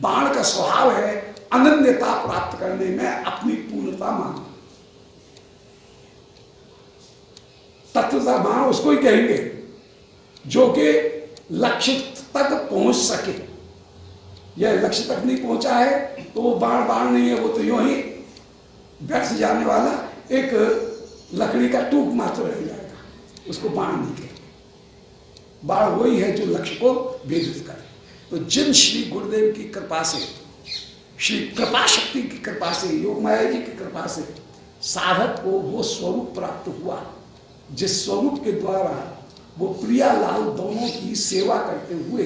बाण का स्वभाव है अनन्यता प्राप्त करने में अपनी पूर्णता मानना। तत्वता बाण उसको ही कहेंगे जो कि लक्ष्य तक पहुंच सके। यह लक्ष्य तक नहीं पहुंचा है तो वो बाण बाण नहीं है, वो तो यूं ही व्यर्थ जाने वाला एक लकड़ी का टूक मात्र रह जाएगा, उसको बाण नहीं कहेंगे। बाण वही है जो लक्ष्य को भेदित करे। तो जिन श्री गुरुदेव की कृपा से, श्री कृपा शक्ति की कृपा से, योग माया जी की कृपा से साधक को वो स्वरूप प्राप्त हुआ जिस स्वरूप के द्वारा वो प्रियालाल दोनों की सेवा करते हुए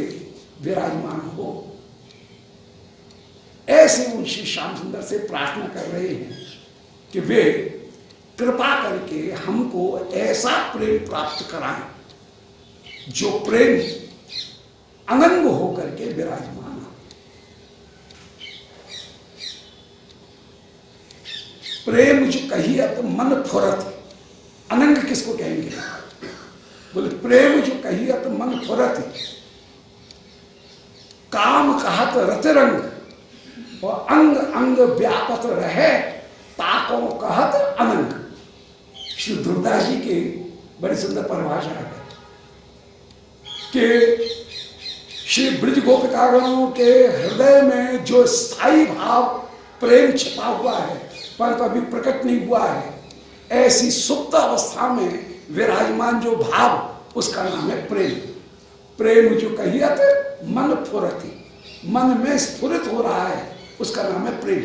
विराजमान हो, ऐसे उन श्री श्याम सुंदर से प्रार्थना कर रहे हैं कि वे कृपा करके हमको ऐसा प्रेम प्राप्त कराएं जो प्रेम अनंग होकर के विराजमान हो। प्रेम जो कहिए तो मन फुरत, अनंग किसको कहेंगे? बोले प्रेम जो कहिए तो मन फुरत, काम कहत रत रंग और अंग अंग व्यापत रहे ताको कहत अनंग। श्री दुर्दास जी की बड़ी सुंदर परिभाषा है कि श्री ब्रज गोपिकागणों के हृदय में जो स्थायी भाव प्रेम छिपा हुआ है पर कभी प्रकट नहीं हुआ है, ऐसी सुप्त अवस्था में विराजमान जो भाव उसका नाम है प्रेम। प्रेम जो कहिए तो मन फुरती, मन में स्फुरित हो रहा है उसका नाम है प्रेम।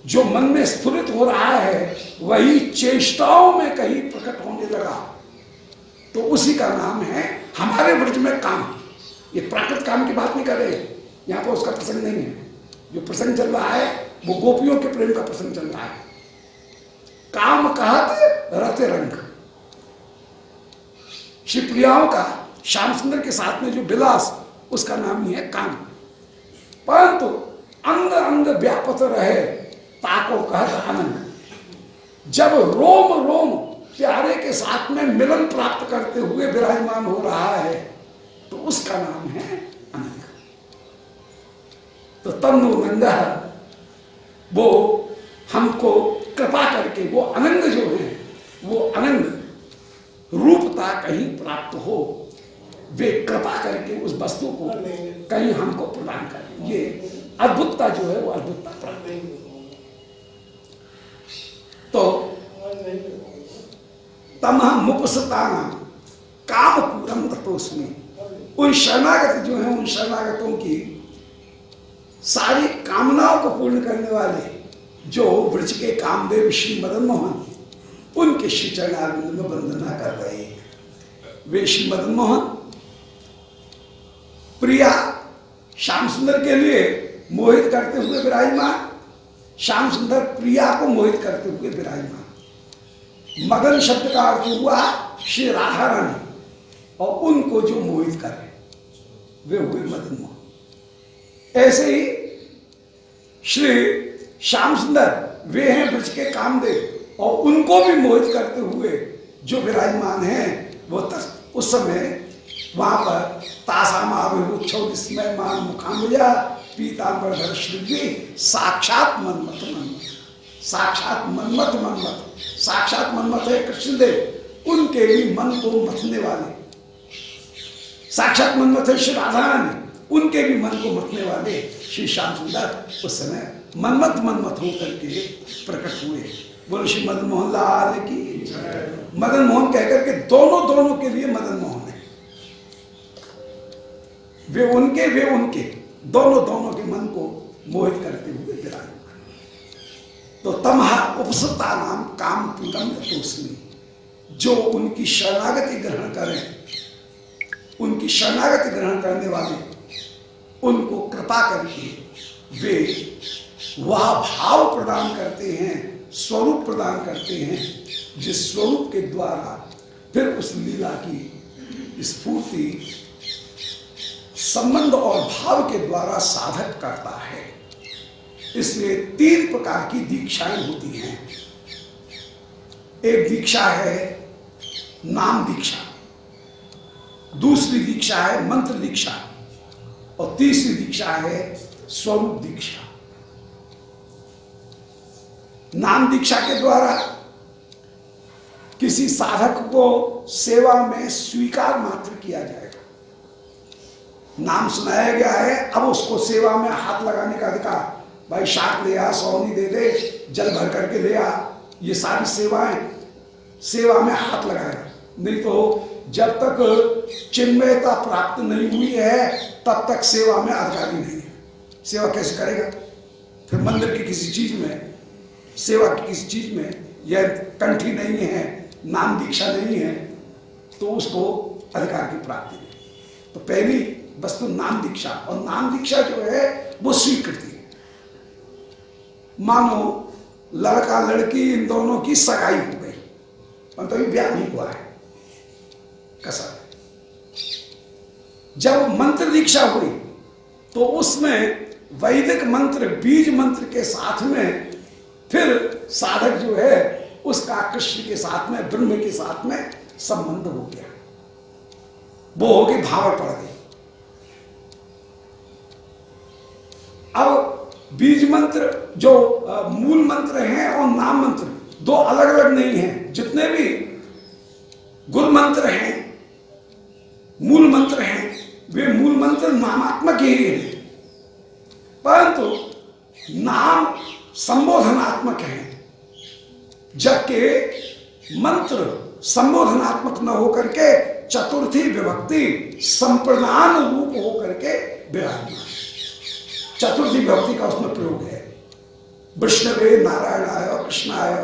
जो मन में स्फुरित हो रहा है वही चेष्टाओं में कहीं प्रकट होने लगा तो उसी का नाम है हमारे ब्रज में काम। ये प्राकृत काम की बात नहीं कर रहे, यहाँ पर उसका प्रसंग नहीं है। जो प्रसंग चल रहा है वो गोपियों के प्रेम का प्रसंग चल रहा है। काम कहत रत रंग, श्री प्रियाओं का श्याम सुंदर के साथ में जो विलास उसका नाम ही है काम। परंतु अंग अंग व्यापत रहे ताको कहत आनंद। जब रोम रोम प्यारे के साथ में मिलन प्राप्त करते हुए विराजमान हो रहा है तो उसका नाम है अनंग। तो तन्नो नंगा, वो हमको कृपा करके वो अनंग जो है वो अनंग रूपता कहीं प्राप्त हो, वे कृपा करके उस वस्तु को कहीं हमको प्रदान करें। ये अद्भुतता जो है वो अद्भुतता प्राप्त है। तो तमह मुपसताना काम पूरम तत्वस्मि, उन शरणागत जो है उन शरणागतों की सारी कामनाओं को पूर्ण करने वाले जो वृक्ष के कामदेव श्री मदन मोहन उनके श्री चरणारविंद में वंदना कर रहे हैं। वे श्री मदन मोहन प्रिया श्याम सुंदर के लिए मोहित करते हुए विराजमान, श्याम सुंदर प्रिया को मोहित करते हुए विराजमान। मगन शब्द का अर्थ हुआ श्री राधा रानी और उनको जो मोहित करे वे हुए मदन मोहन। ऐसे ही श्री श्याम सुंदर वे हैं ब्रज के कामदेव और उनको भी मोहित करते हुए जो विराजमान हैं वो उस समय वहां पर तासामाविरुच्छौ विस्मय मान मुखाम्बुजा पीतांबरधर श्री साक्षात मनमत मनमत, साक्षात मनमत मनमत, साक्षात मनमत है कृष्णदेव, उनके भी मन को मथने वाले। साक्षात मनमत है श्री राधा रानी, उनके भी मन को मथने वाले श्री श्याम सुंदर उस समय मनमत मनमत होकर के प्रकट हुए। बोलो श्री मदन मोहन लाल की। मदन मोहन कहकर के दोनों दोनों के लिए मदन मोहन है, वे उनके दोनों दोनों के मन को मोहित करते हुए विराजमान। तो तमहा उपसता नाम काम पूरम तोस्मी, जो उनकी शरणागति ग्रहण करें, उनकी शरणागति ग्रहण करने वाले उनको कृपा करके वे वह भाव प्रदान करते हैं, स्वरूप प्रदान करते हैं जिस स्वरूप के द्वारा फिर उस लीला की स्फूर्ति संबंध और भाव के द्वारा साधक करता है। इसलिए 3 प्रकार की दीक्षाएं होती हैं। एक दीक्षा है नाम दीक्षा, दूसरी दीक्षा है मंत्र दीक्षा और तीसरी दीक्षा है स्वरूप दीक्षा। नाम दीक्षा के द्वारा किसी साधक को सेवा में स्वीकार मात्र किया जाएगा। नाम सुनाया गया है, अब उसको सेवा में हाथ लगाने का अधिकार, भाई शाक ले आ, सौनी दे दे, जल भर करके ले आ, ये सारी सेवाएं सेवा में हाथ लगाएगा। नहीं तो जब तक चिन्मयता प्राप्त नहीं हुई है तब तक सेवा में अधिकारी नहीं है। सेवा कैसे करेगा? फिर मंदिर की किसी चीज में, सेवा की किसी चीज में यह कंठी नहीं है, नाम दीक्षा नहीं है, तो उसको अधिकार की प्राप्ति नहीं। तो पहली वस्तु नाम दीक्षा, और नाम दीक्षा जो है वो स्वीकृति है। मानो लड़का लड़की इन दोनों की सगाई हो गई, परंतु अभी ब्याह नहीं हुआ है, कसर। जब मंत्र दीक्षा हुई तो उसमें वैदिक मंत्र, बीज मंत्र के साथ में फिर साधक जो है उसका कृष्ण के साथ में, ब्रह्म के साथ में संबंध हो गया, वो होगी भाव पड़ गई। अब बीज मंत्र जो मूल मंत्र हैं और नाम मंत्र दो अलग अलग नहीं हैं। जितने भी गुरु मंत्र हैं, मूल मंत्र हैं, वे मूल मंत्र नामात्मक ही हैं, परंतु नाम संबोधनात्मक है, जबकि मंत्र संबोधनात्मक न होकर के चतुर्थी विभक्ति संप्रदान रूप होकर के विराजमान। चतुर्थी विभक्ति का उसमें प्रयोग है। विष्णवे नारायणाय कृष्णाय,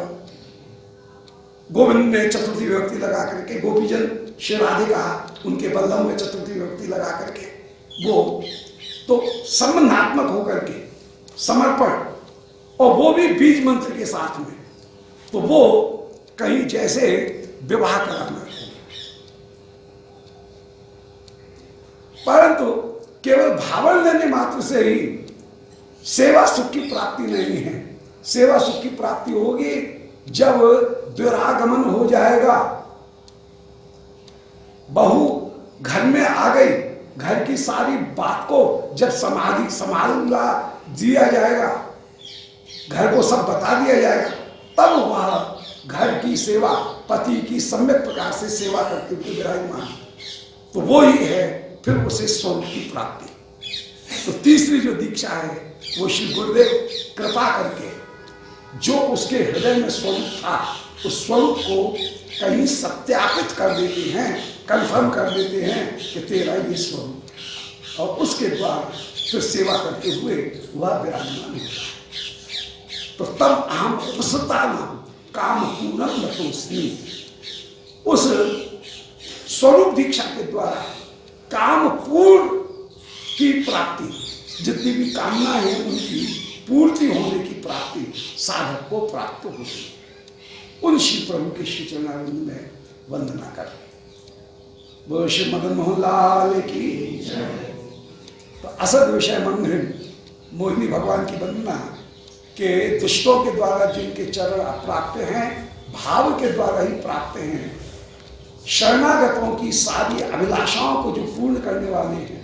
गोविंद ने चतुर्थी विभक्ति लगा करके, गोपीजन श्री राधिका उनके बल्लभ में चतुर्थी विभक्ति लगा करके, वो तो संबंधात्मक होकर के समर्पण, और वो भी बीज मंत्र के साथ में, तो वो कहीं जैसे विवाह कराना है। परंतु केवल भावल लेने मात्र से ही सेवा सुख की प्राप्ति नहीं है। सेवा सुख की प्राप्ति होगी जब दुरागमन हो जाएगा, बहू घर में आ गई, घर की सारी बात को जब समाधि संभाला दिया जाएगा, घर को सब बता दिया जाएगा, तब वह घर की सेवा, पति की सम्यक प्रकार से सेवा करते हुए विराजमान, तो वो ही है फिर उसे स्वरूप की प्राप्ति। तो तीसरी जो दीक्षा है वो श्री गुरुदेव कृपा करके जो उसके हृदय में स्वरूप था, उस स्वरूप को कहीं सत्यापित कर देते हैं, कंफर्म कर देते हैं कि तेरा ये स्वरूप, और उसके द्वारा फिर सेवा करते हुए वह विराजमान होता। तो तब अहम उपसता नाम काम पूर्णम नतोस्मि, उस स्वरूप दीक्षा के द्वारा काम पूर्ण की प्राप्ति, जितनी भी कामना है उनकी पूर्ति होने की प्राप्ति साधक को प्राप्त होती है। उन श्री प्रभु के श्री चरणारविंद में वंदना कर, बोलो श्री मदन मोहन लाल की। तो असद विषय मंगल मोहिनी भगवान की वंदना के दुष्टों के द्वारा जिनके चरण प्राप्त हैं, भाव के द्वारा ही प्राप्त हैं, शरणागतों की सारी अभिलाषाओं को जो पूर्ण करने वाले हैं,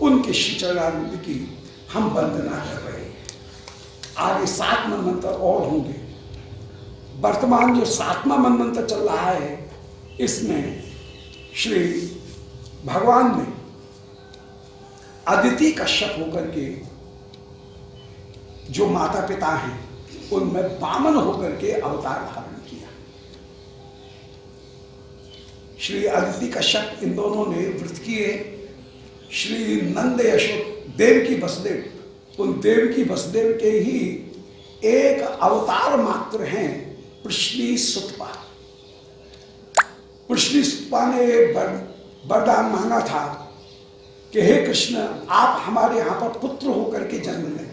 उनके श्री चरणारविंद की हम वंदना कर रहे हैं। आगे 7 मनमंत्र और होंगे। वर्तमान जो 7वां मनमंत्र चल रहा है, इसमें श्री भगवान ने अदिति कश्यप होकर के जो माता पिता हैं उनमें वामन होकर के अवतार धारण किया। श्री अदिति कश्यप इन दोनों ने व्रत किए। श्री नंद यशोद देवकी वसुदेव, उन देवकी वसुदेव के ही एक अवतार मात्र हैं पृश्नी सुतपा। पृश्नी सुतपा ने वरदान मांगा था कि हे कृष्ण, आप हमारे यहां पर पुत्र होकर के जन्म लें,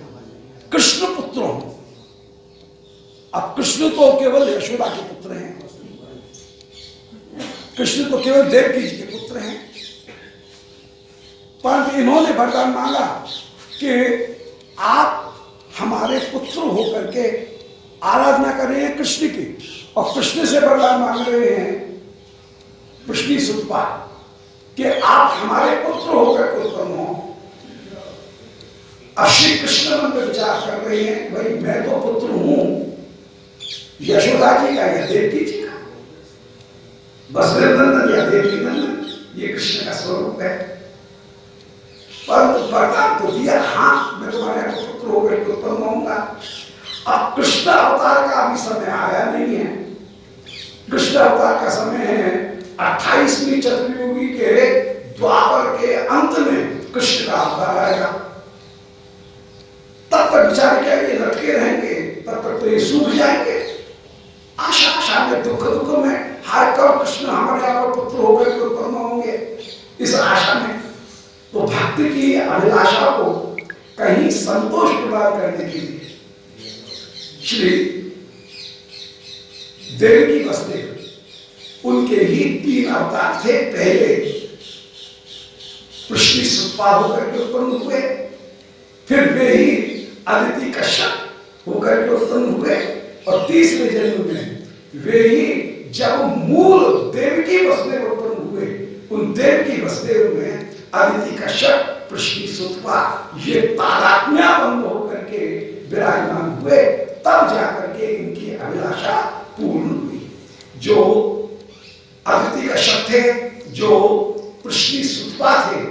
कृष्ण पुत्र हो। अब कृष्ण तो केवल यशोदा के पुत्र हैं, कृष्ण तो केवल देवकी जी के पुत्र हैं, परंतु इन्होंने वरदान मांगा कि आप हमारे पुत्र होकर के आराधना कर रहे हैं कृष्ण की, और कृष्ण से वरदान मांग रहे हैं पृश्नी सुतपा कि आप हमारे पुत्र होकर के उत्पन्न हो। अब श्री कृष्ण मन में विचार कर रहे हैं, भाई मैं तो पुत्र हूं यशोदा जी का या देवकी जी का, वसुदेव नंदन या देवकी नंदन, ये कृष्ण का स्वरूप है। परंतु वरदान तो दिया, हाँ मैं तुम्हारे यहाँ पुत्र होकर के उत्पन्न होऊंगा। अब कृष्ण अवतार का अभी समय आया नहीं है। कृष्ण अवतार का समय है 28वीं चतुर्युगी के द्वापर के अंत में कृष्ण का अवतार आएगा। तब तक बेचारे क्या ये लटके रहेंगे, तब तक तो ये सूख जाएंगे। आशा आशा में दुख दुख में, हाय कब कृष्ण हमारे यहाँ पर पुत्र होकर के उत्पन्न होंगे, इस आशा में। तो भक्ति की अभिलाषा को कहीं संतोष प्रदान करने के लिए श्री देवकी वसुदेव उनके ही 3 अवतार थे। पहले पृष्टि सुतपा होकर के उत्पन्न हुए, फिर वे ही अदिति कश्यप होकर के उत्पन्न हुए, और तीसरे जन्म में वे ही जब मूल देवकी वसुदेव उत्पन्न हुए, उन देवकी वसुदेव में अदिति कश्यप पृष्टि सुतपा ये तादात्म्यबंध होकर के विराजमान हुए। तब जाकर के इनकी अभिलाषा पूर्ण हुई। जो अदिति कश्यप थे, जो पृष्टि सुतपा थे,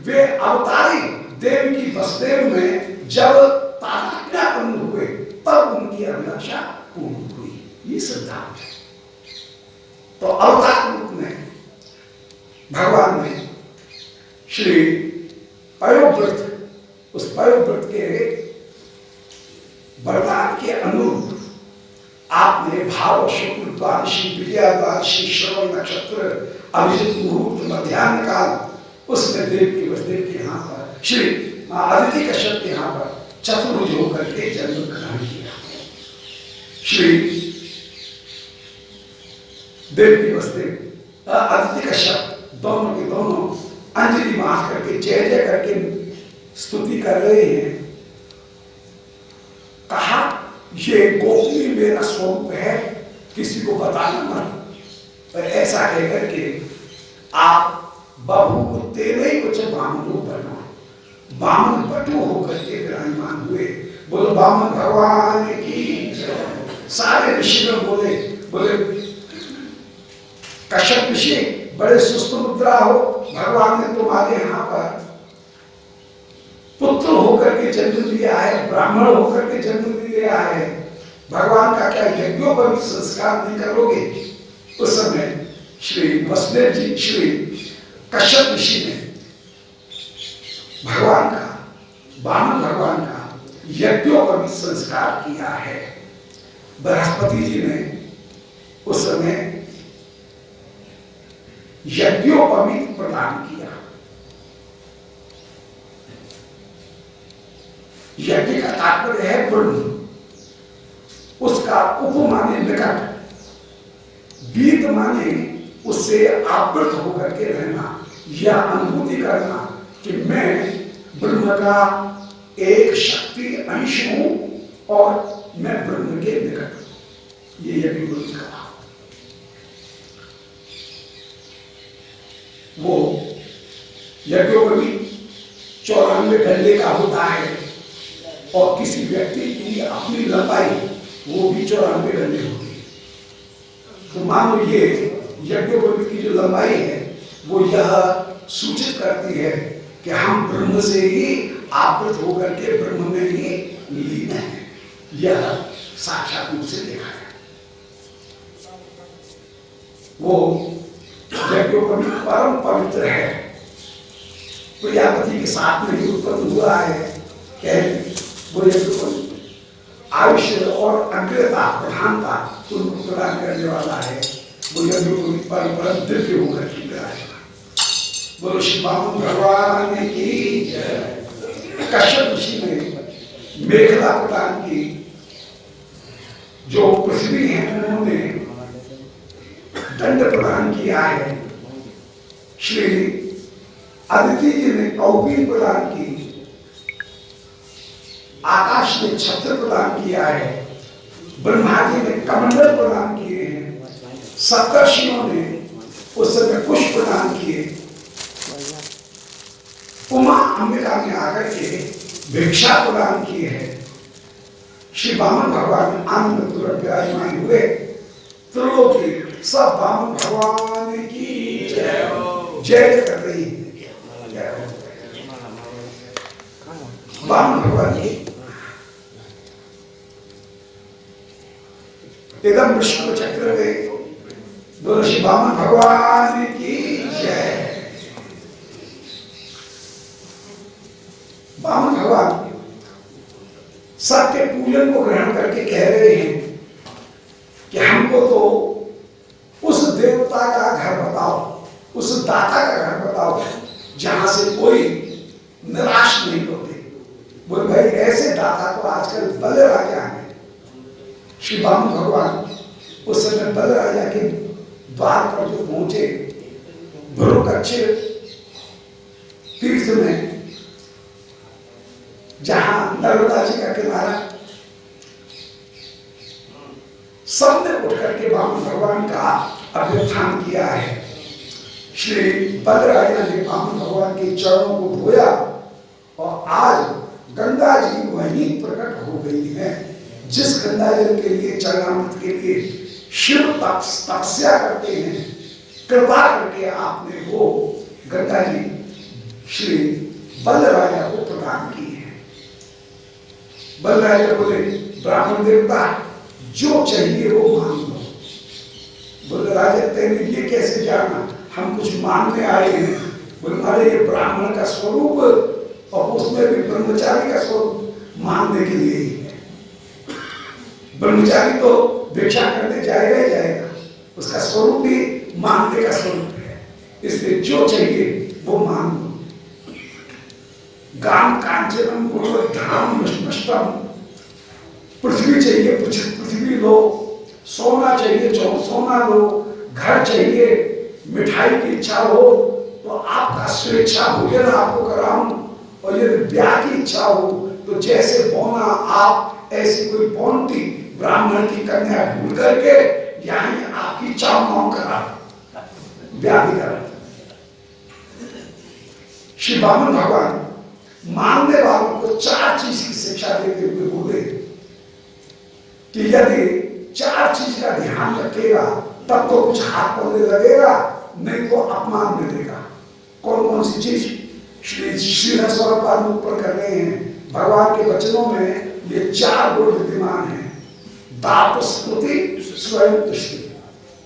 वे अवतारी देवकी वसुदेव में जब तादात्म्यबंध हुए, तब उनकी अभिलाषा पूर्ण हुई। ये सिद्धांत है। तो अवतार रूप में भगवान ने श्री पयोव्रत, उस पयोव्रत के वरदान के अनुरूप आपने भाव शुक्ल द्वादशी, विजया द्वादशी, श्रवण नक्षत्र, अभिजित मुहूर्त, मध्याह्न काल, उसमें देवकी वसुदेव के यहाँ पर श्री अदिति कश्यप के यहाँ पर चतुर्भुज होकर के जन्म ग्रहण किया। श्री देवकी वसुदेव अदिति कश्यप दोनों के दोनों अंजलि मार करके जय जय करके स्तुति कर रहे हैं। कहा ये गोपनीय मेरा स्वरूप है, किसी को बताना मत। तो ऐसा कहकर के आप बहू तेरे ही कुछ बामनो बनो, बामन बटू होकर के विराजमान हुए। बोलो बामन भगवान की। सारे ऋषि बोले कश्यप ऋषि बड़े सुस्त मुद्रा हो, भगवान ने तुम्हारे यहाँ पर पुत्र होकर के जन्म लिया है, ब्राह्मण होकर के जन्म लिया है, भगवान का क्या यज्ञोपवीत संस्कार नहीं करोगे? उस समय श्री वसुदेव जी, श्री कश्यप ऋषि ने भगवान का, वामन भगवान का यज्ञोपवीत संस्कार किया है। बृहस्पति जी ने उस समय यज्ञोपवीत प्रदान किया। यज्ञ का तात्पर्य है ब्रह्म, उसका उप माने निकट, बीत माने उससे आवृत होकर के रहना, यह अनुभूति करना कि मैं ब्रह्म का एक शक्ति अंश हूं और मैं ब्रह्म के निकट हूं। ये यज्ञोपवीत का वो यज्ञोपवीत 94 घंटे का होता है, और किसी व्यक्ति की अपनी लंबाई वो भी 94 घंटे होती है। तो मान लो ये यज्ञोपवीत की जो लंबाई है वो यह सूचित करती है कि हम ब्रह्म से ही आवृत होकर के ब्रह्म में ही लीन है। यह साक्षात रूप से देखा है। वो यज्ञोपवीत परम पवित्र है, प्रजापति के साथ में ही उत्पन्न हुआ है। वो आयुष्य और अग्रता, प्रधानता उनको प्रदान करने वाला है। वो यज्ञोपवीत परम दिव्य होकर के विराजमान। बोलो श्री वामन भगवान की जय। कश्यप ऋषि ने मेखला प्रदान की। जो पृथ्वी है उन्होंने दंड प्रदान किया है। श्री अदिति जी ने कौपीन प्रदान की। आकाश ने छत्र प्रदान किया है। ब्रह्मा जी ने कमंडल प्रदान किए हैं। सप्तर्षियों ने उस समय पुष्प प्रदान किए। उमा अंबिका ने आकर के भिक्षा प्रदान की है। श्री वामन भगवान आनंद पूर्वक विराजमान हुए। त्रिलोकी सब वामन भगवान की जय कर रही है। वामन भगवान की एकदम विष्णु चक्र में बोलो श्री वामन भगवान की जय। वामन भगवान सबके पूजन को ग्रहण करके कह रहे हैं कि हमको तो उस देवता का घर बताओ, उस दाता का घर बताओ जहां से कोई निराश नहीं होते। बोले भाई ऐसे दाता तो आजकल बल राजा है। श्री वामन भगवान उस समय बल राजा के द्वार पर जो पहुंचे, भ्रुकच्छ तीर्थ में जहां नर्मदा जी का किनारा, सबने उठ करके वामन भगवान का अभ्युत्थान किया है। श्री बलराजा ने वामन भगवान के चरणों को धोया और आज गंगा जी वहीं प्रकट हो गई है। जिस गंगा जल के लिए, चरणामृत के लिए शिव तपस्या करते हैं, कृपा करके आपने वो गंगा जी श्री बलराजा को प्रदान की है। बलराजा बोले ब्राह्मण देवता जो चाहिए वो मांग लो। बोले राजा तेने ये कैसे जाना, हम कुछ मांगने आए हैं। बोले अरे ये ब्राह्मण का स्वरूप और उसमें भी ब्रह्मचारी का स्वरूप मांगने के लिए ही है। ब्रह्मचारी तो भिक्षा करने जाएगा ही जाएगा, उसका स्वरूप भी मांगने का स्वरूप है, इसलिए जो चाहिए वो मांग लो। गाम कांचनम गुणवत्तम नष्टम, पृथ्वी चाहिए पृथ्वी लो, सोना चाहिए सोना लो, घर चाहिए, मिठाई की इच्छा हो तो आपका स्वेच्छा भोजन आपको कराऊं, और यदि ब्याह की इच्छा हो तो जैसे बोना आप ऐसी कोई बोनती ब्राह्मण की कन्या भूल करके यहीं आपकी चाव मांग करा ब्याह भी करा। श्री वामन भगवान मांगने वालों को 4 चीज की शिक्षा देते हुए बोले कि यदि 4 चीज का ध्यान रखेगा तब तो कुछ हाथ पड़ने लगेगा, नहीं तो अपमान मिलेगा। कौन कौन सी चीज श्री श्रीधर स्वरूप ऊपर कर रहे हैं। भगवान के वचनों में ये 4 गुण विद्यमान है। दात स्तुति स्वयं तुष्टि,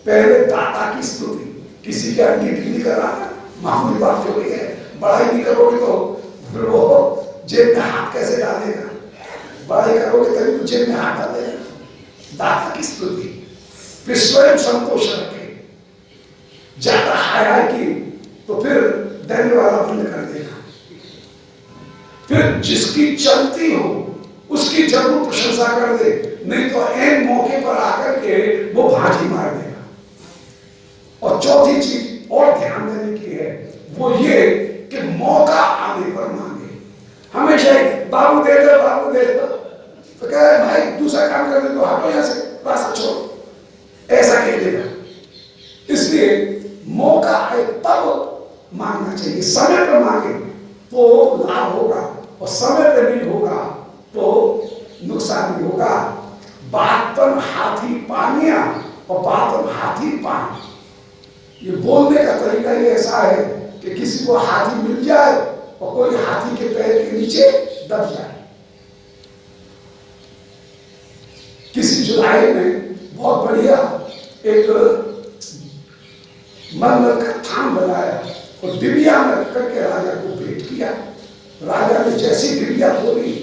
पहले दाता की स्तुति, किसी के अंगीठी नहीं कराना, मामूली बात हो गई है। बड़ाई नहीं करोगे तो फिर वो जेब में हाथ कैसे डालेगा, बड़ाई करोगे तभी तो जेब में हाथ डालेगा। दाता की स्तुति, फिर स्वयं संतोष रखे, ज्यादा हाय की तो फिर देने वाला बंद कर देगा। फिर जिसकी चलती हो उसकी जरूर प्रशंसा कर दे, नहीं तो ऐन मौके पर आकर के वो भाजी मार देगा। और चौथी चीज और ध्यान देने की है वो ये कि मौका आने पर मांगे। हमेशा ही बाबू दे दो बाबू दे दो, तो कह रहे भाई दूसरा काम कर दे तो हटो यहाँ से, रास्ता छोड़ो, ऐसा कह देगा। इसलिए मौका आए तब मांगना चाहिए। समय पर मांगे तो लाभ होगा और समय पर नहीं होगा तो नुकसान भी होगा। बातन हाथी पानिया और बातन हाथी पानी, ये बोलने का तरीका ही ऐसा है कि किसी को हाथी मिल जाए और कोई हाथी के पैर के नीचे दब जाए। किसी जुलाई में बहुत बढ़िया एक मरमर का थान बनाया और डिबिया में रख करके राजा को भेंट किया। राजा ने जैसी डिबिया खोली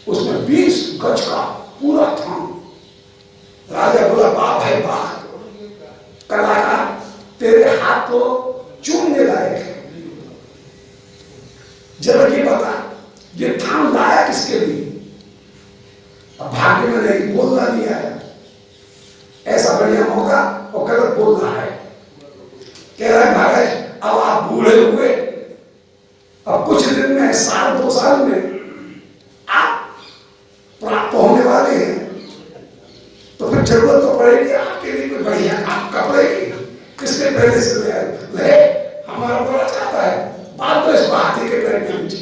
उसमें 20 गज का पूरा थान। राजा बोला वाह भाई वाह, कलाकार तेरे हाथ तो चूमने लायक है, जरा ये बता ये थान लाया किसके लिए। अब भाग्य में नहीं, बोलना नहीं आया, ऐसा बढ़िया मौका और गलत बोलना है। कह रहा है महाराज अब आप बूढ़े हुए, अब कुछ दिन में, साल 2 साल में आप प्राप्त होने वाले हैं, तो फिर जरूरत तो पड़ेगी आपके लिए कोई बढ़िया कपड़े की, किसके पहले से ले हमारा बड़ा चाहता है बात तो इस हाथी के पैर के नीचे।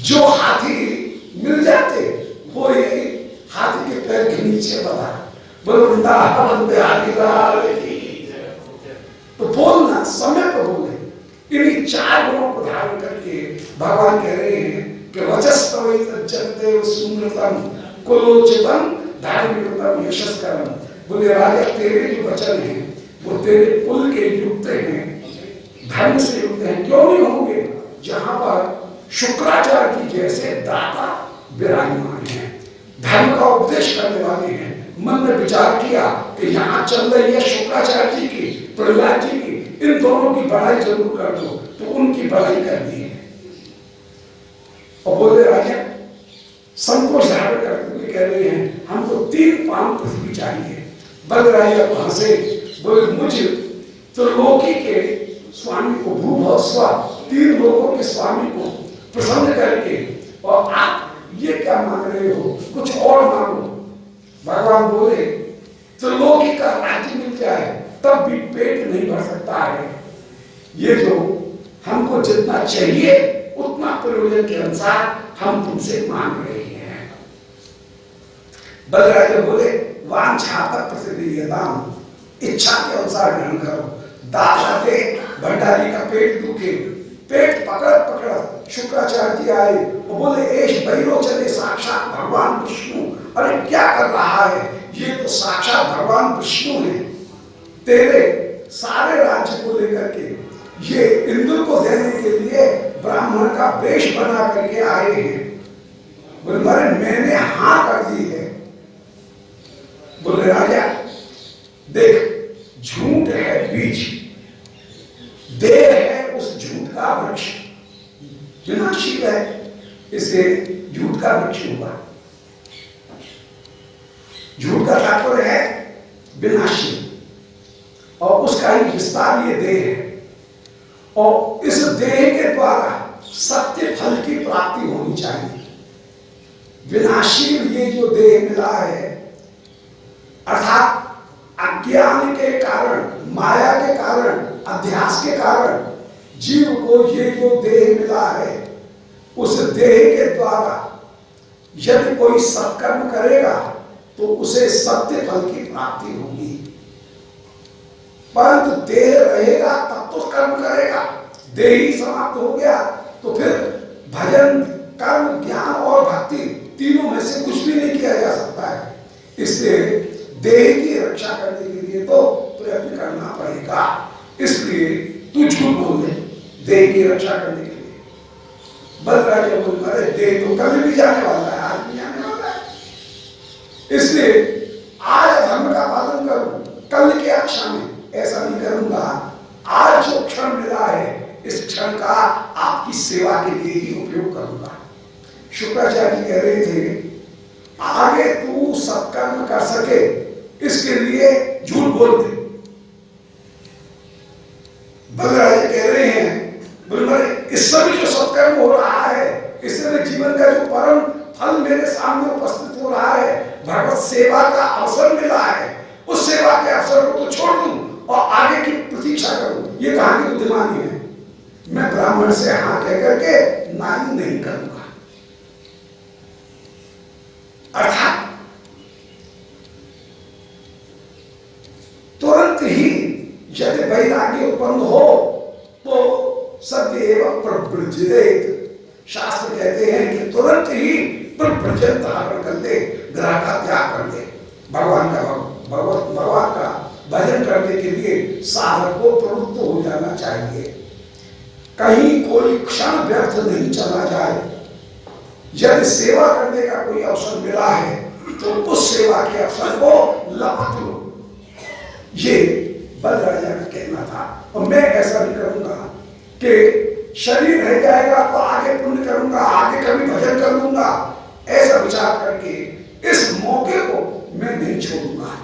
जो हाथी बोलो वृंदावन बिहारी लाल की। तो बोलना समय पर बोले। इन्हीं 4 गुणों को धारण करके भगवान कह रहे हैं कि वचस्तव जगदेव सुंदरतम कुलोचितम धार्मिकतम यशस्करम। बोले राजा तेरे जो वचन हैं वो तेरे कुल के युक्त हैं, धर्म से युक्त हैं। क्यों नहीं होंगे जहां पर शुक्राचार्य की जैसे दाता विराजमान है, धर्म का उपदेश करने वाले हैं। मन में विचार किया कि यहाँ चल रही है शुक्राचार्य जी की, प्रहलाद जी की, इन दोनों की बड़ाई जरूर कर दो, तो उनकी बड़ाई कर दी है। और बोले राजा संतोष धारण करते हुए कह रहे हैं हमको 3 पांव पृथ्वी चाहिए। बल राजा को हंसे, बोले मुझ त्रिलोकी के स्वामी को, भूभव स्व 3 लोगों के स्वामी को प्रसन्न करके, और आप ये क्या मांग रहे हो, कुछ और मांगो। भगवान बोले त्रिलोकी का राज्य मिल जाए तब भी पेट नहीं भर सकता है। ये जो हमको जितना चाहिए उतना प्रयोजन के अनुसार हम तुमसे मांग रहे हैं। बलराज बोले वांछातः प्रसिद्धीयताम, इच्छा के अनुसार ग्रहण करो। दाता दे भंडारी का पेट दुखे, पेट पकड़ पकड़ शुक्राचार्य जी आए और बोले एश बैरो चले साक्षात भगवान विष्णु। अरे क्या कर रहा है, ये तो साक्षात भगवान विष्णु है। तेरे सारे राज्य को लेकर के ये इंद्र को देने के लिए ब्राह्मण का वेश बना करके आए हैं। बोले मैंने हाँ कर दी है। बोले राजा देख झूठ है बीज, देर है उस झूठ का वृक्ष, विनाशील है, इसे झूठ का वृक्ष हुआ। झूठ का तात्पर्य है विनाशी, और उसका ही विस्तार ये देह है। और इस देह के द्वारा सत्य फल की प्राप्ति होनी चाहिए। विनाशील ये जो देह मिला है, अर्थात अज्ञान के कारण, माया के कारण, अध्यास के कारण जीव को ये जो देह मिला है, उस देह के द्वारा यदि कोई सत्कर्म करेगा तो उसे सत्य फल की प्राप्ति होगी। परंतु देह रहेगा तब तो कर्म करेगा, देह ही समाप्त हो गया तो फिर भजन, कर्म, ज्ञान और भक्ति तीनों में से कुछ भी नहीं किया जा सकता है। इसलिए देह की रक्षा करने के लिए तो प्रयत्न करना पड़ेगा। इसलिए तू झूठ बोल दे देह की रक्षा करने के लिए। बलराज बोल अरे देह तो कभी भी जाने वाला है, आज भी जाने वाला है, इसलिए आज धर्म का पालन करूं, कल की आशा में ऐसा नहीं करूंगा। आज जो क्षण मिला है इस क्षण का आपकी सेवा के लिए ही उपयोग करूंगा। शुक्राचार्य जी कह रहे थे आगे तू सत्कर्म कर सके इसके लिए झूठ बोल दे। बलराज कह रहे हैं बोले इस समय जो सत्कर्म हो रहा है, इससे जीवन का जो परम फल मेरे सामने उपस्थित हो रहा है, भगवत सेवा का अवसर मिला है, उस सेवा के अवसर को तो छोड़ दूं और आगे की प्रतीक्षा करूं, ये कहानी बुद्धिमानी है। मैं ब्राह्मण से हाँ कह करके नाई नहीं करूंगा। अर्थात तुरंत ही यदि वैराग्य उत्पन्न हो तो सदैव प्रव्रजेत। शास्त्र कहते हैं कि तुरंत ही प्रव्रजन धारण कर ले, ग्रह का त्याग कर ले, भगवान का भजन करने के लिए साधक को प्रवृत्त हो जाना चाहिए। कहीं कोई क्षण व्यर्थ नहीं चला जाए। यदि सेवा करने का कोई अवसर मिला है तो उस सेवा के अवसर को लपट लो, ये बलराजा का कहना था। और मैं ऐसा नहीं करूंगा कि शरीर रह जाएगा तो आगे पुण्य करूंगा, आगे कभी भजन कर लूंगा, ऐसा विचार करके इस मौके को मैं नहीं छोड़ूंगा।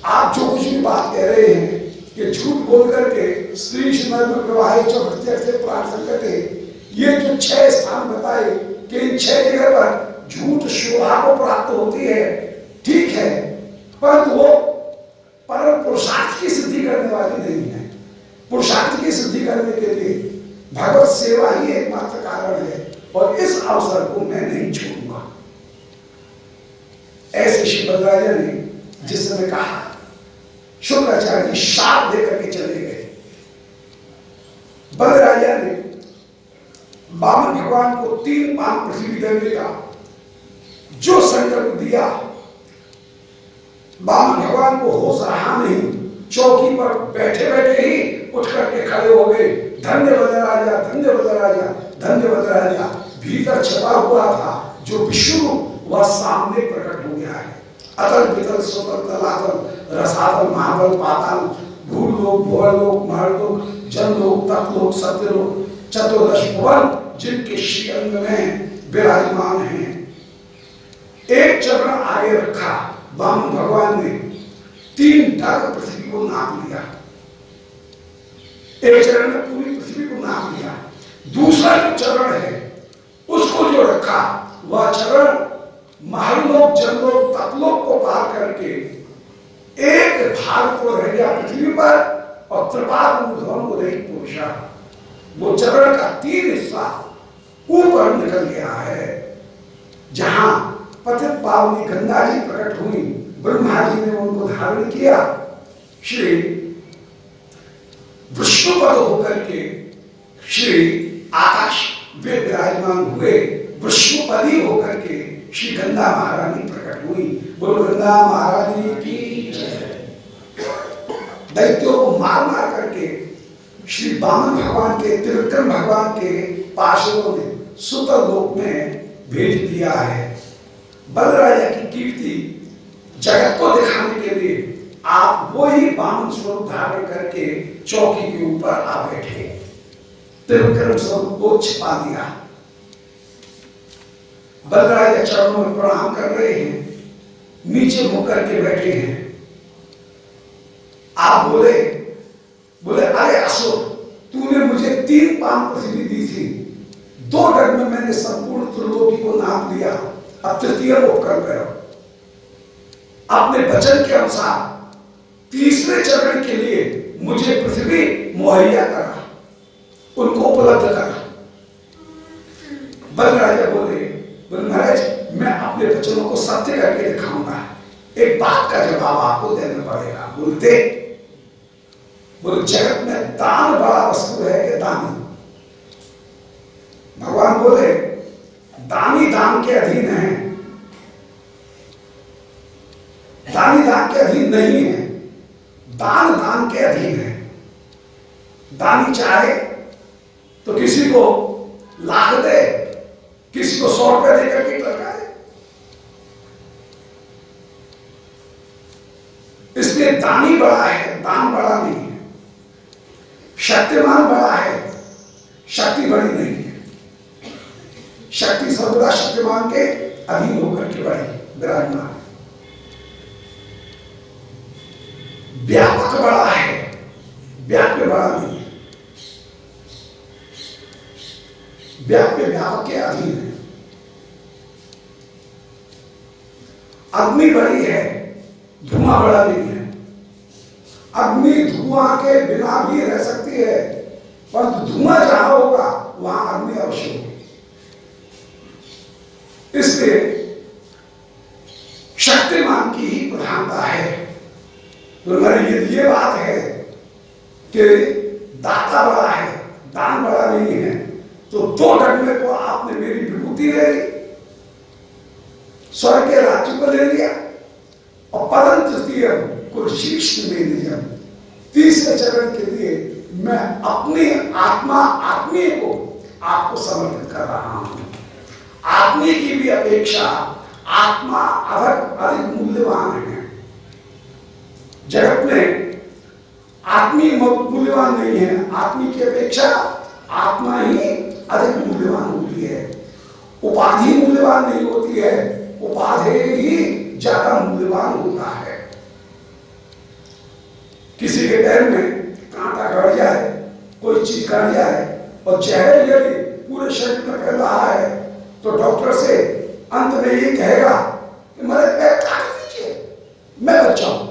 आप जो कुछ भी बात कह रहे हैं कि झूठ बोल करके स्त्री नर्म प्रवाहित प्रत्यक्ष से प्राण संकट है, ये जो 6 स्थान बताए कि इन 6 जगह पर झूठ शोभा को प्राप्त होती है, ठीक है, परंतु वो परम पुरुषार्थ की सिद्धि करने वाली नहीं है। पुरुषार्थ की सिद्धि करने के लिए भगवत सेवा ही एकमात्र कारण है, और इस अवसर को मैं नहीं छोड़ूंगा। ऐसे श्री बलराजा ने जिस समय कहा, शुक्राचार्य जी शाप देकर के चले गए। बलराजा ने वामन भगवान को 3 पान पृथ्वी देने का जो संकल्प दिया, वामन भगवान को होश रहा नहीं, चौकी पर बैठे बैठे ही उठ करके खड़े हो गए। धन्य बलराजा, धन्य बलराजा, धन्य बलराजा। भीतर छपा हुआ था जो विष्णु वह सामने प्रकट हो गया है। अतल वितल सुतल तलातल रसातल महाबल पाताल भूलोक भुवनलोक महलोक जनलोक तपलोक सत्यलोक चतुर्दश भुवन जिनके श्रीअंग में विराजमान हैं। एक चरण आगे रखा, वामन भगवान ने 3 ढग पृथ्वी को नाप लिया। एक चरण में पूरी पृथ्वी को नाप लिया। दूसरा जो चरण है उसको जो रखा, वह चरण महलोक जनलोक तपलोक को पार करके एक भाग को रह गया पृथ्वी पर और त्रिपाद ऊर्ध्वन उदयित पुरुषा। वो चरण का 3 हिस्सा ऊपर निकल गया है। जहां पतित पावनी गंगा जी प्रकट हुई, ब्रह्मा जी ने उनको धारण किया, श्री विष्णुपद होकर के श्री आकाश वे विराजमान हुए। विष्णुपदी होकर के श्री गंगा महारानी प्रकट हुई। बोलो गंगा महारानी की जय। दैत्यों को मार मार करके श्री वामन भगवान के, त्रिविक्रम भगवान के पार्षदों ने सुतर लोक में भेज दिया है। बलराजा की कीर्ति जगत को दिखाने के लिए आप वो ही वामन स्वरूप धारण करके चौकी के ऊपर आ बैठे, त्रिविक्रम स्वरूप को छिपा दिया। बलराजा चरणों में प्रणाम कर रहे हैं, नीचे मुख करके बैठे हैं। आप बोले अरे असुर, तूने मुझे 3 पान पृथ्वी दी थी, 2 ढग में मैंने संपूर्ण त्रिलोकी को नाप लिया, अब तृतीय लोक कर रहे हो। अपने वचन के अनुसार तीसरे चरण के लिए मुझे पृथ्वी मुहैया करा, उनको उपलब्ध करा। बलराजा बोले महाराज, मैं अपने वचनों को सत्य करके दिखाऊंगा, एक बात का जवाब आपको देना पड़ेगा। बोले जगत में दान बड़ा वस्तु है कि दानी? भगवान बोले दानी दान के अधीन है, दानी दान के अधीन नहीं है, दान दान के अधीन है। दानी चाहे तो किसी को लाख दे, किसी को 100 रुपए देकर के लगा दे। इसलिए दानी बड़ा है, दान बड़ा नहीं है। शक्तिमान बड़ा है, शक्ति बड़ी नहीं है। शक्ति सर्वदा शक्तिमान के अधीन होकर के बड़ी विराजमान। व्यापक बड़ा है, व्याप्य बड़ा नहीं है। व्याप्य व्यापक के अधीन है। अग्नि बड़ी है, धुआं बड़ा नहीं है। अग्नि धुआं के बिना भी रह सकती है, परंतु धुआं जहां होगा वहां अग्नि अवश्य होगी। इसलिए शक्तिमान की ही प्रधानता है। तो मेरी ये बात है कि दाता बड़ा है, दान बड़ा नहीं है। तो 2 ढग में तो आपने मेरी विभूति ले ली, स्वर्ग के राज्य को ले लिया, और परम तृतीय कुरुशीष में नियम, तीसरे चरण के लिए मैं अपनी आत्मीय को आपको समर्पित कर रहा हूं। आत्मीय की भी अपेक्षा आत्मा अधिक मूल्यवान है। जगत में आत्मीय मूल्यवान नहीं है, आत्मीय की अपेक्षा आत्मा ही अधिक मूल्यवान होती है। उपाधि मूल्यवान नहीं होती है, उपाधि ही ज्यादा मूल्यवान होता है। किसी के पैर में कांटा गड़ जाए, कोई चीज गड़ जाए और जहर यदि पूरे शरीर में फैल रहा है, तो डॉक्टर से अंत में ये कहेगा कि मेरे पैर काट दीजिए, मैं बच जाऊं।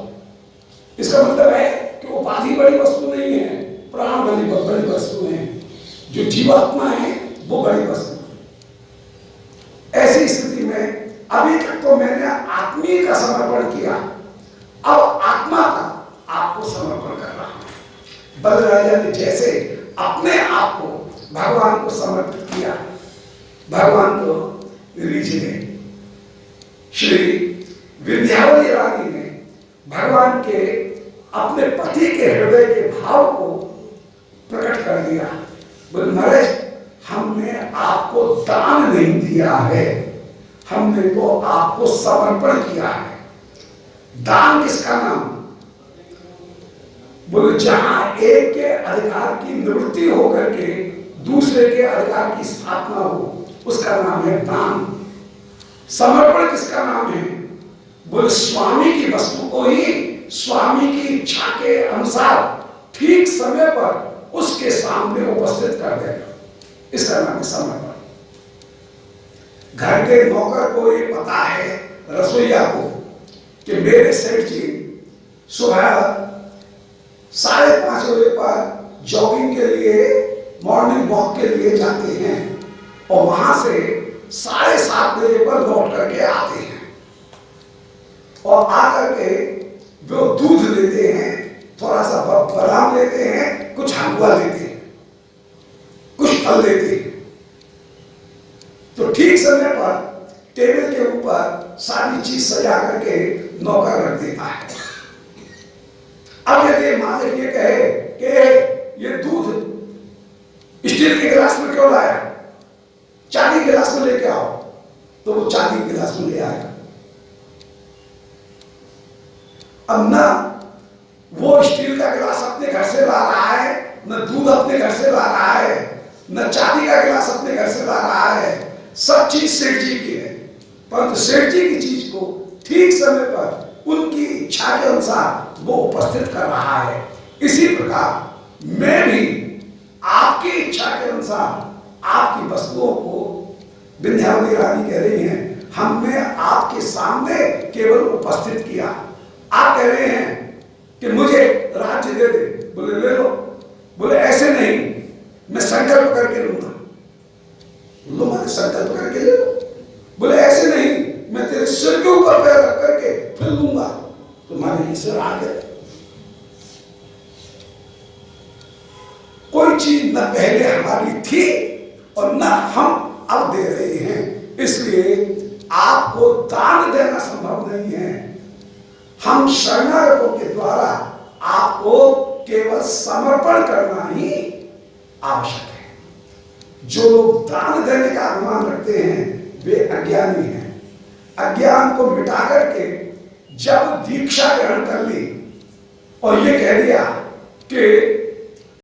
इसका मतलब है कि उपाधि बड़ी वस्तु नहीं है, प्राण बड़ी वस्तु है। जो जीवात्मा है वो बड़ी वस्तु है। ऐसी स्थिति में अभी तक तो मैंने आत्मीय का समर्पण किया, अब आत्मा का आपको समर्पण कर रहा हूं। बलराजा ने जैसे अपने आप को भगवान को समर्पित किया, भगवान को रीझने, श्री विंध्यावली रानी ने भगवान के अपने पति के हृदय के भाव को प्रकट कर दिया। बोले नरेश, हमने आपको दान नहीं दिया है, हमने तो आपको समर्पण किया है। दान किसका नाम? बोले जहां एक के अधिकार की निवृत्ति होकर के दूसरे के अधिकार की स्थापना हो, उसका नाम है दान। समर्पण किसका नाम है? बोले स्वामी की वस्तु को ही स्वामी की इच्छा के अनुसार ठीक समय पर उसके सामने उपस्थित कर देना, इसका नाम है समर्पण। घर के नौकर को ये पता है, रसोईया को, कि मेरे सेठ जी सुबह 5:30 बजे पर जॉगिंग के लिए, मॉर्निंग वॉक के लिए जाते हैं और वहां से 7:30 बजे पर लौट करके आते हैं और आकर के वो दूध लेते हैं, थोड़ा सा बादाम लेते हैं, कुछ हलवा लेते हैं, कुछ फल लेते हैं। तो ठीक समय पर टेबल के ऊपर सारी चीज सजा करके नौकर रख देता है। अब यदि मालिक ये कहे कि ये दूध स्टील के गिलास में क्यों लाया, चांदी के गिलास में लेके आओ, तो वो चांदी के गिलास में ले आएगा। अब ना वो स्टील का गिलास अपने घर से ला रहा है, न दूध अपने घर से ला रहा है, न चांदी का गिलास अपने घर से ला रहा है, सब चीज सेठ जी की है। परंतु सेठ जी की चीज को ठीक समय पर उनकी इच्छा के अनुसार वो उपस्थित कर रहा है। इसी प्रकार मैं भी आपकी इच्छा के अनुसार आपकी वस्तुओं को, विंध्यावली रानी कह रही हैं, हमने आपके सामने केवल उपस्थित किया। आप कह रहे हैं कि मुझे राज्य दे दे, बोले ले लो। बोले ऐसे नहीं, मैं संकल्प करके लूंगा। लूंगा, संकल्प करके ले लो। बोले ऐसे नहीं, मैं तेरे सिर के ऊपर पैर रख करके फिर लूंगा। तुम्हारे सिर आ गए। कोई चीज न पहले हमारी थी और न हम अब दे रहे हैं, इसलिए आपको दान देना संभव नहीं है। हम शरणागतों के द्वारा आपको केवल समर्पण करना ही आवश्यक है। जो लोग दान देने का अनुमान रखते हैं वे अज्ञानी हैं। अज्ञान को मिटा करके जब दीक्षा ग्रहण कर ली और ये कह दिया कि